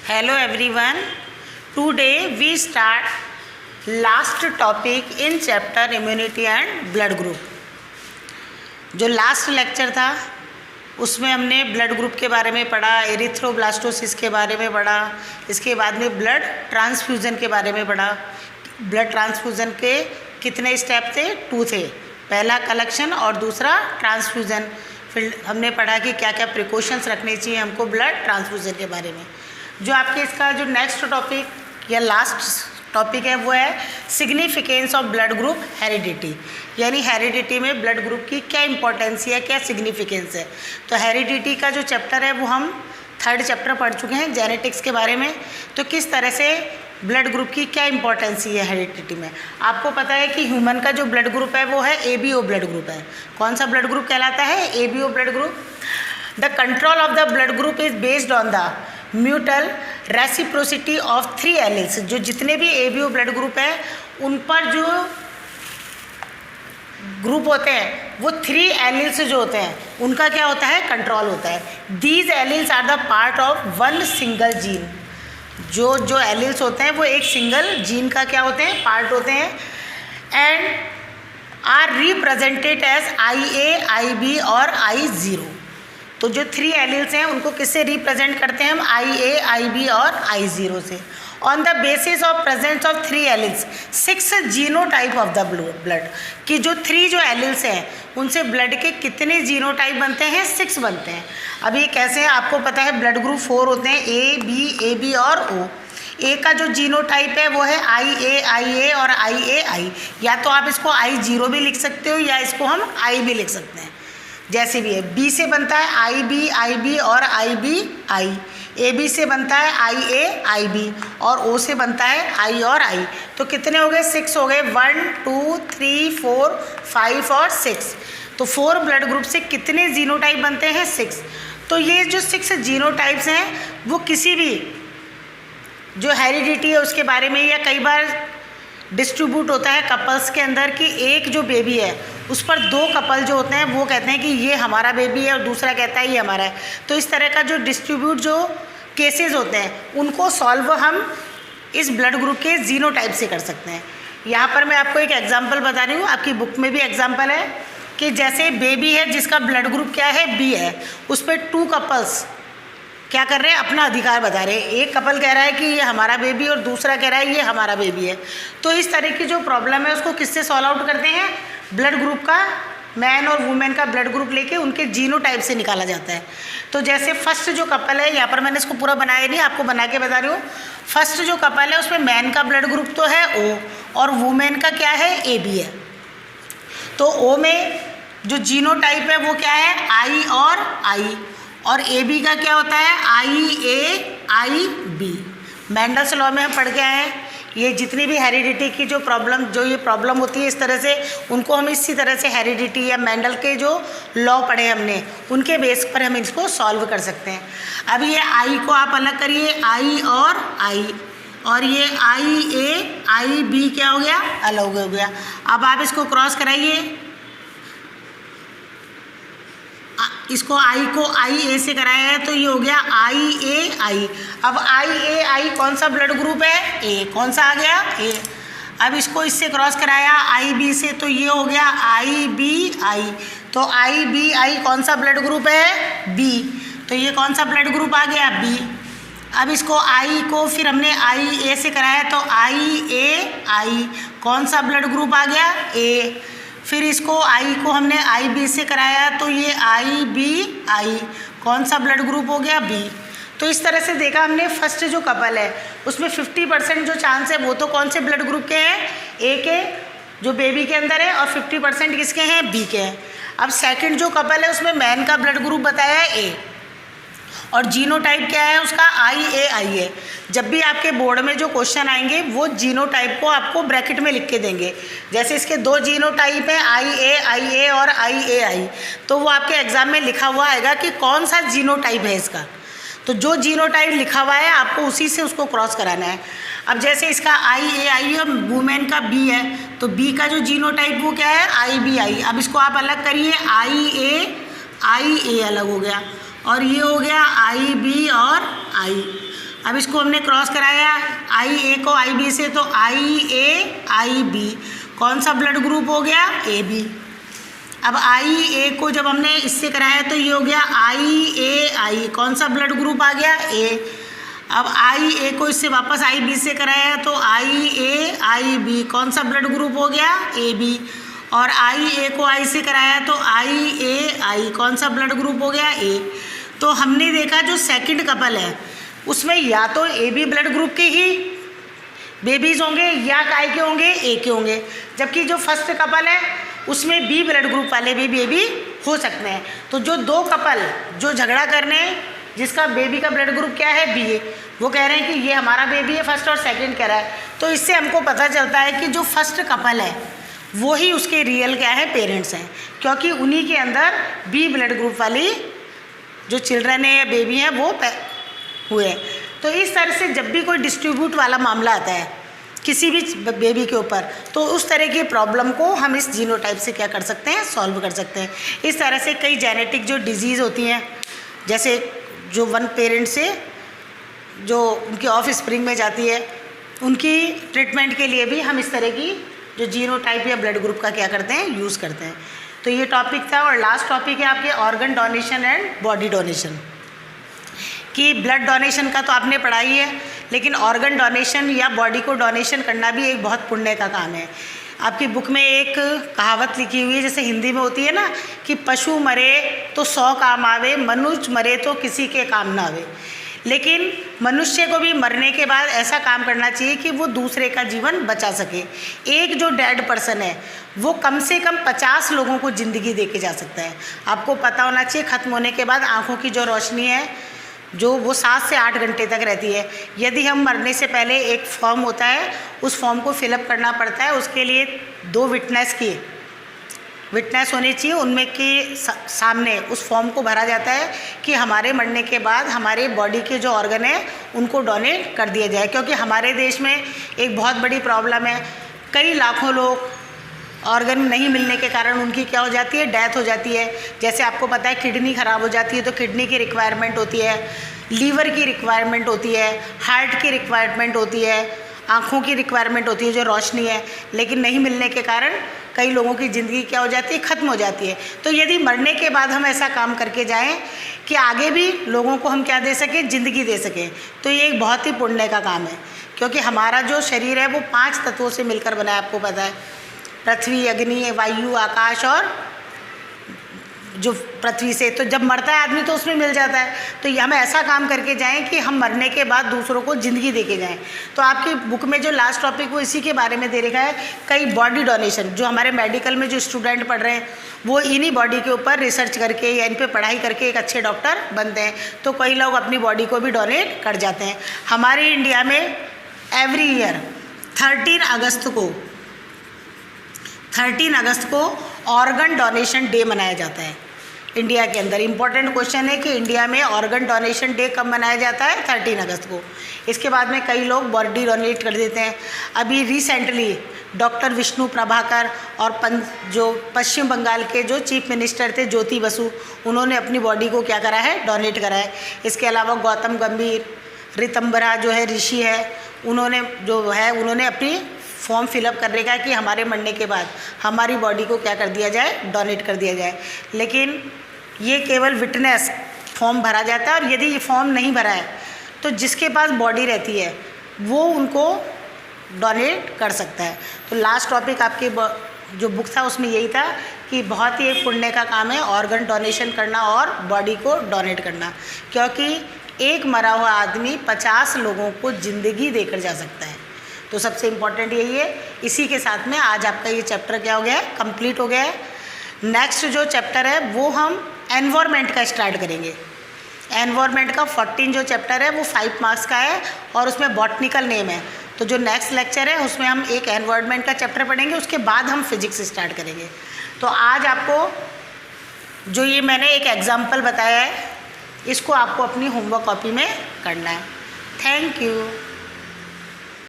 Hello everyone. Today we start last topic in chapter immunity and blood group. जो last lecture था उसमें हमने blood group के बारे में पढ़ा, एरिथ्रोब्लास्टोसिस के बारे में पढ़ा, इसके बाद में ब्लड ट्रांसफ्यूज़न के बारे में पढ़ा। ब्लड ट्रांसफ्यूज़न के कितने स्टेप थे? 2 थे। पहला कलेक्शन और दूसरा ट्रांसफ्यूज़न। फिर हमने पढ़ा कि क्या क्या प्रिकॉशंस रखने चाहिए हमको ब्लड ट्रांसफ्यूज़न के बारे में। जो आपके इसका जो नेक्स्ट टॉपिक या लास्ट टॉपिक है वो है significance of blood group heredity, यानी हेरिडिटी में ब्लड ग्रुप की क्या इंपॉर्टेंस है, क्या सिग्निफिकेंस है। तो हेरिडिटी का जो चैप्टर है वो हम 3rd चैप्टर पढ़ चुके हैं जेनेटिक्स के बारे में। तो किस तरह से ब्लड ग्रुप की क्या इंपॉर्टेंस है हेरिडिटी में। आपको पता है कि ह्यूमन का जो ब्लड ग्रुप है वो है ABO ब्लड ग्रुप है। कौन सा ब्लड ग्रुप कहलाता है? ABO blood group. The control of the blood group is based on the mutual reciprocity of 3 alleles. जो जितने भी ABO ब्लड ग्रुप है उन पर जो ग्रुप होते हैं वो 3 एलिल्स जो होते हैं उनका क्या होता है? कंट्रोल होता है। These alleles are the part of one single gene. जो एलिल्स होते हैं वो एक सिंगल जीन का क्या होते हैं? पार्ट होते हैं। And are represented as IA, IB और I0। तो जो 3 एलिल्स हैं उनको किससे रिप्रेजेंट करते हैं हम? IA, IB और I0 से। On the basis of presence of 3 alleles 6 genotype of the blood, कि जो 3 जो एलिल्स हैं उनसे ब्लड के कितने जीनोटाइप बनते हैं? 6 बनते हैं। अब ये कैसे हैं आपको पता है? ब्लड ग्रुप 4 होते हैं, AB और O। A का जो जीनोटाइप है वो है IA और IAI। या तो आप इसको I0 भी लिख सकते हो या इसको हम I भी लिख सकते हैं, जैसे भी है। B से बनता है IB और IBI। AB से बनता है IA, IB और O से बनता है I और I। तो कितने हो गए? 6 हो गए। 1 2 3 4 5 और 6। तो 4 ब्लड ग्रुप से कितने जीनोटाइप बनते हैं? 6। तो ये जो 6 जीनोटाइप्स हैं वो किसी भी जो हेरिडिटी है उसके बारे में, या कई बार डिस्ट्रीब्यूट होता है कपल्स के अंदर कि एक जो बेबी है उस पर 2 कपल जो होते हैं वो कहते हैं कि ये हमारा बेबी है और दूसरा कहता है ये हमारा है। तो इस तरह का जो डिस्ट्रीब्यूट जो केसेस होते हैं उनको सॉल्व हम इस ब्लड ग्रुप के जीनोटाइप से कर सकते हैं। यहाँ पर मैं आपको एक एग्जांपल बता रही हूँ, आपकी बुक में भी एग्जांपल है कि जैसे बेबी है जिसका ब्लड ग्रुप क्या है? B है। उस पर 2 कपल्स क्या कर रहे हैं? अपना अधिकार बता रहे हैं। एक कपल कह रहा है कि ये हमारा बेबी और दूसरा कह रहा है ये हमारा बेबी है। तो इस तरह की जो प्रॉब्लम है उसको किससे सॉल्व आउट करते हैं? ब्लड ग्रुप का, मैन और वुमेन का ब्लड ग्रुप लेके उनके जीनोटाइप से निकाला जाता है। तो जैसे फर्स्ट जो कपल है, यहाँ पर मैंने इसको पूरा बनाया नहीं, आपको बना के बता रही हूँ। फर्स्ट जो कपल है उसमें मैन का ब्लड ग्रुप तो है O और वुमेन का क्या है? AB है। तो O में जो जीनोटाइप है वो क्या है? I और AB का क्या होता है? IA, IB। मेंडल्स लॉ में हम पढ़ के आए हैं। ये जितनी भी हेरिडिटी की जो प्रॉब्लम होती है इस तरह से उनको हम इसी तरह से हेरिडिटी या मेंडल के जो लॉ पढ़े हमने उनके बेस पर हम इसको सॉल्व कर सकते हैं। अब ये I को आप अलग करिए, I और ये IA, IB क्या हो गया? अलग हो गया। अब आप इसको क्रॉस कराइए, इसको I को IA से कराया है तो ये हो गया IAI। अब IAI कौन सा ब्लड ग्रुप है? A। कौन सा आ गया? A। अब इसको इससे क्रॉस कराया IB से तो ये हो गया IBI। तो IBI कौन सा ब्लड ग्रुप है? B। तो ये कौन सा ब्लड ग्रुप आ गया? B। अब इसको I को फिर हमने IA से कराया तो IAI कौन सा ब्लड ग्रुप आ गया? A। फिर इसको I को हमने IB से कराया तो ये IBI कौन सा ब्लड ग्रुप हो गया? B। तो इस तरह से देखा हमने फर्स्ट जो कपल है उसमें 50% जो चांस है वो तो कौन से ब्लड ग्रुप के हैं? A के, जो बेबी के अंदर है, और 50% किसके हैं? B के हैं। अब सेकंड जो कपल है उसमें मैन का ब्लड ग्रुप बताया है A और जीनोटाइप क्या है उसका? IAI है। जब भी आपके बोर्ड में जो क्वेश्चन आएंगे वो जीनोटाइप को आपको ब्रैकेट में लिख के देंगे। जैसे इसके 2 जीनोटाइप हैं IA और IAI, तो वो आपके एग्जाम में लिखा हुआ आएगा कि कौन सा जीनोटाइप है इसका। तो जो जीनोटाइप लिखा हुआ है आपको उसी से उसको क्रॉस कराना है। अब जैसे इसका IAI और वुमेन का B है तो B का जो जीनोटाइप वो क्या है? IBI। अब इसको आप अलग करिए, IA अलग हो गया और ये हो गया IB और I। अब इसको हमने क्रॉस कराया आई ए को आई बी से, तो आई ए आई बी कौन सा ब्लड ग्रुप हो गया, ए बी। अब आई ए को जब हमने इससे कराया तो ये हो गया आई ए आई, कौन सा ब्लड ग्रुप आ गया, ए। अब आई ए को इससे वापस आई बी से कराया तो आई ए आई बी, कौन सा ब्लड ग्रुप हो गया, ए बी। और आई ए को आई से कराया तो आई ए आई, कौन सा ब्लड ग्रुप हो गया, ए। तो हमने देखा जो सेकंड कपल है उसमें या तो ए बी ब्लड ग्रुप के ही बेबीज़ होंगे या काय के होंगे, ए के होंगे। जबकि जो फर्स्ट कपल है उसमें बी ब्लड ग्रुप वाले भी बेबी हो सकते हैं। तो जो दो कपल जो झगड़ा करने जिसका बेबी का ब्लड ग्रुप क्या है, बी, वो कह रहे हैं कि ये हमारा बेबी है फर्स्ट और सेकंड कह रहा है। तो इससे हमको पता चलता है कि जो फर्स्ट कपल है वो ही उसके रियल क्या है, पेरेंट्स हैं, क्योंकि उन्हीं के अंदर बी ब्लड ग्रुप वाली जो चिल्ड्रन है या बेबी हैं वो हुए। तो इस तरह से जब भी कोई डिस्ट्रीब्यूट वाला मामला आता है किसी भी बेबी के ऊपर, तो उस तरह की प्रॉब्लम को हम इस जीनोटाइप से क्या कर सकते हैं, सॉल्व कर सकते हैं। इस तरह से कई जेनेटिक जो डिजीज़ होती हैं, जैसे जो वन पेरेंट से जो उनकी ऑफ स्प्रिंग में जाती है, उनकी ट्रीटमेंट के लिए भी हम इस तरह की जो जीनोटाइप या ब्लड ग्रुप का क्या करते हैं, यूज़ करते हैं। तो ये टॉपिक था। और लास्ट टॉपिक है आपके organ donation and body donation. कि ब्लड डोनेशन का तो आपने पढ़ा ही है, लेकिन ऑर्गन डोनेशन या बॉडी को डोनेशन करना भी एक बहुत पुण्य का काम है। आपकी बुक में एक कहावत लिखी हुई है, जैसे हिंदी में होती है ना कि पशु मरे तो 100 काम आवे, मनुष्य मरे तो किसी के काम ना आवे। लेकिन मनुष्य को भी मरने के बाद ऐसा काम करना चाहिए कि वो दूसरे का जीवन बचा सके। एक जो डेड पर्सन है वो कम से कम 50 लोगों को ज़िंदगी दे के जा सकता है। आपको पता होना चाहिए ख़त्म होने के बाद आँखों की जो रोशनी है जो वो 7 से 8 घंटे तक रहती है। यदि हम मरने से पहले एक फॉर्म होता है, उस फॉर्म को फिलअप करना पड़ता है। उसके लिए 2 विटनेस होनी चाहिए, उनमें के सामने उस फॉर्म को भरा जाता है कि हमारे मरने के बाद हमारे बॉडी के जो ऑर्गन है उनको डोनेट कर दिया जाए। क्योंकि हमारे देश में एक बहुत बड़ी प्रॉब्लम है, कई लाखों लोग ऑर्गन नहीं मिलने के कारण उनकी क्या हो जाती है, डेथ हो जाती है। जैसे आपको पता है किडनी ख़राब हो जाती है तो किडनी की रिक्वायरमेंट होती है, लीवर की रिक्वायरमेंट होती है, हार्ट की रिक्वायरमेंट होती है, आँखों की रिक्वायरमेंट होती है जो रोशनी है। लेकिन नहीं मिलने के कारण कई लोगों की ज़िंदगी क्या हो जाती है, ख़त्म हो जाती है। तो यदि मरने के बाद हम ऐसा काम करके जाएं कि आगे भी लोगों को हम क्या दे सकें, ज़िंदगी दे सकें, तो ये एक बहुत ही पुण्य का काम है। क्योंकि हमारा जो शरीर है वो 5 तत्वों से मिलकर बना है, आपको पता है, पृथ्वी, अग्नि, वायु, आकाश और जो पृथ्वी से। तो जब मरता है आदमी तो उसमें मिल जाता है। तो हम ऐसा काम करके जाएं कि हम मरने के बाद दूसरों को ज़िंदगी दे के जाएँ। तो आपकी बुक में जो लास्ट टॉपिक वो इसी के बारे में दे रखा है। कई बॉडी डोनेशन जो हमारे मेडिकल में जो स्टूडेंट पढ़ रहे हैं वो इन्हीं बॉडी के ऊपर रिसर्च करके या इन पर पढ़ाई करके एक अच्छे डॉक्टर बनते हैं। तो कई लोग अपनी बॉडी को भी डोनेट कर जाते हैं। हमारे इंडिया में एवरी ईयर 13 अगस्त को ऑर्गन डोनेशन डे मनाया जाता है इंडिया के अंदर। इम्पॉर्टेंट क्वेश्चन है कि इंडिया में ऑर्गन डोनेशन डे कब मनाया जाता है, 13 अगस्त को। इसके बाद में कई लोग बॉडी डोनेट कर देते हैं। अभी रिसेंटली डॉक्टर विष्णु प्रभाकर और जो पश्चिम बंगाल के जो चीफ मिनिस्टर थे ज्योति बसु, उन्होंने अपनी बॉडी को क्या करा है, डोनेट करा है। इसके अलावा गौतम गंभीर, रितंबरा जो है ऋषि है, उन्होंने अपनी फॉर्म फिलअप करने का कि हमारे मरने के बाद हमारी बॉडी को क्या कर दिया जाए, डोनेट कर दिया जाए। लेकिन ये केवल विटनेस फॉर्म भरा जाता है, और यदि ये फॉर्म नहीं भरा है तो जिसके पास बॉडी रहती है वो उनको डोनेट कर सकता है। तो लास्ट टॉपिक आपके जो बुक था उसमें यही था कि बहुत ही एक पुण्य का काम है ऑर्गन डोनेशन करना और बॉडी को डोनेट करना। क्योंकि एक मरा हुआ आदमी 50 लोगों को ज़िंदगी देकर जा सकता है। तो सबसे इम्पॉर्टेंट यही है। इसी के साथ में आज आपका ये चैप्टर क्या हो गया है, कंप्लीट हो गया है। नेक्स्ट जो चैप्टर है वो हम एनवायरनमेंट का स्टार्ट करेंगे। एनवायरनमेंट का 14 जो चैप्टर है वो 5 मार्क्स का है और उसमें बॉटनिकल नेम है। तो जो नेक्स्ट लेक्चर है उसमें हम एक एनवायरनमेंट का चैप्टर पढ़ेंगे, उसके बाद हम फिजिक्स स्टार्ट करेंगे। तो आज आपको जो ये मैंने एक एग्जाम्पल बताया है इसको आपको अपनी होमवर्क कॉपी में करना है। Thank you.